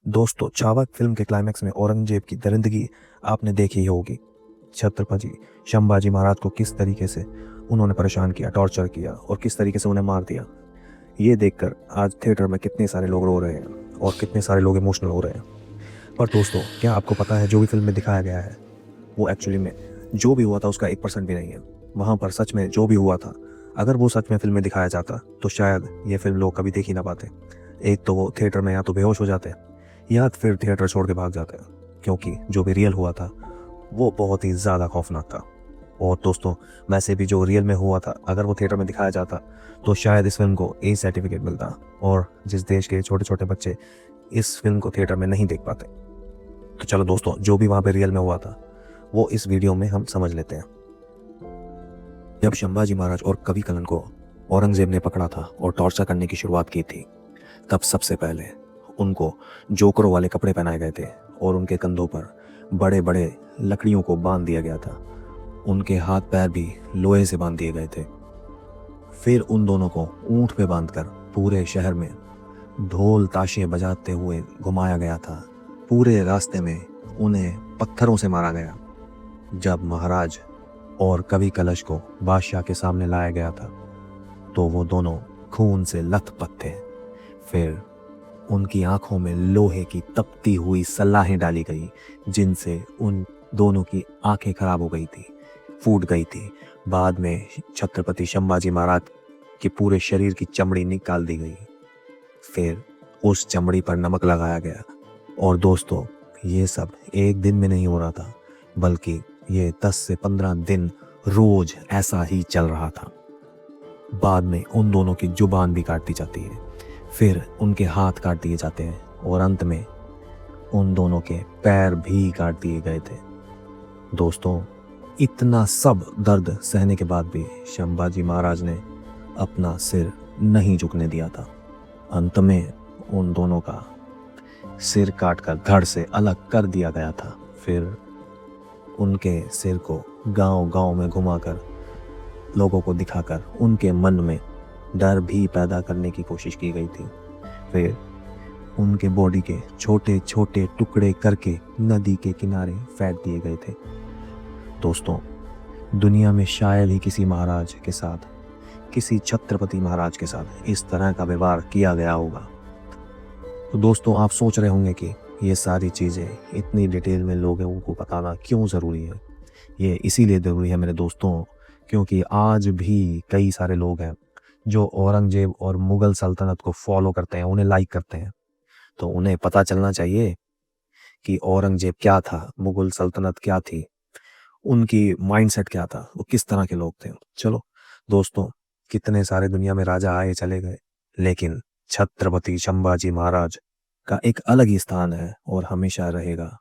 दोस्तों, चावक फिल्म के क्लाइमैक्स में औरंगजेब की दरिंदगी आपने देखी ही होगी। छत्रपति संभाजी महाराज को किस तरीके से उन्होंने परेशान किया, टॉर्चर किया और किस तरीके से उन्हें मार दिया। ये देखकर आज थिएटर में कितने सारे लोग रो रहे हैं और कितने सारे लोग इमोशनल हो रहे हैं। पर दोस्तों, क्या आपको पता है जो भी फिल्म में दिखाया गया है वो एक्चुअली में जो भी हुआ था उसका 1% भी नहीं है। वहाँ पर सच में जो भी हुआ था, अगर वो सच में फिल्म में दिखाया जाता तो शायद ये फिल्म लोग कभी देख ही ना पाते। एक तो वो थिएटर में या तो बेहोश हो जाते या फिर थिएटर छोड़ के भाग जाते हैं, क्योंकि जो भी रियल हुआ था वो बहुत ही ज़्यादा खौफनाक था। और दोस्तों, वैसे भी जो रियल में हुआ था अगर वो थिएटर में दिखाया जाता तो शायद इस फिल्म को ए सर्टिफिकेट मिलता, और जिस देश के छोटे छोटे बच्चे इस फिल्म को थिएटर में नहीं देख पाते। तो चलो दोस्तों, जो भी वहाँ पे रियल में हुआ था वो इस वीडियो में हम समझ लेते हैं। जब संभाजी महाराज और कवि कलन को औरंगजेब ने पकड़ा था और टॉर्चर करने की शुरुआत की थी, तब सबसे पहले उनको जोकरों वाले कपड़े पहनाए गए थे और उनके कंधों पर बड़े बड़े लकड़ियों को बांध दिया गया था। उनके हाथ पैर भी लोहे से बांध दिए गए थे। फिर उन दोनों को ऊंट पे बांधकर पूरे शहर में ढोल ताशे बजाते हुए घुमाया गया था। पूरे रास्ते में उन्हें पत्थरों से मारा गया। जब महाराज और कवि कलश को बादशाह के सामने लाया गया था तो वो दोनों खून से लथपथ थे। फिर उनकी आंखों में लोहे की तपती हुई सलाहें डाली गई, जिनसे उन दोनों की आंखें खराब हो गई थी, फूट गई थी। बाद में छत्रपति संभाजी महाराज के पूरे शरीर की चमड़ी निकाल दी गई। फिर उस चमड़ी पर नमक लगाया गया। और दोस्तों, ये सब एक दिन में नहीं हो रहा था, बल्कि ये 10 से 15 दिन रोज ऐसा ही चल रहा था। बाद में उन दोनों की जुबान भी काट दी जाती है, फिर उनके हाथ काट दिए जाते हैं और अंत में उन दोनों के पैर भी काट दिए गए थे। दोस्तों, इतना सब दर्द सहने के बाद भी संभाजी महाराज ने अपना सिर नहीं झुकने दिया था। अंत में उन दोनों का सिर काटकर धड़ से अलग कर दिया गया था। फिर उनके सिर को गांव-गांव में घुमाकर लोगों को दिखाकर उनके मन में डर भी पैदा करने की कोशिश की गई थी। फिर उनके बॉडी के छोटे छोटे टुकड़े करके नदी के किनारे फेंक दिए गए थे। दोस्तों, दुनिया में शायद ही किसी महाराज के साथ, किसी छत्रपति महाराज के साथ इस तरह का व्यवहार किया गया होगा। तो दोस्तों, आप सोच रहे होंगे कि ये सारी चीज़ें इतनी डिटेल में लोगों को बताना क्यों ज़रूरी है। ये इसीलिए ज़रूरी है मेरे दोस्तों, क्योंकि आज भी कई सारे लोग हैं जो औरंगजेब और मुगल सल्तनत को फॉलो करते हैं, उन्हें लाइक करते हैं। तो उन्हें पता चलना चाहिए कि औरंगजेब क्या था, मुगल सल्तनत क्या थी, उनकी माइंडसेट क्या था, वो किस तरह के लोग थे। चलो दोस्तों, कितने सारे दुनिया में राजा आए चले गए, लेकिन छत्रपति संभाजी महाराज का एक अलग ही स्थान है और हमेशा रहेगा।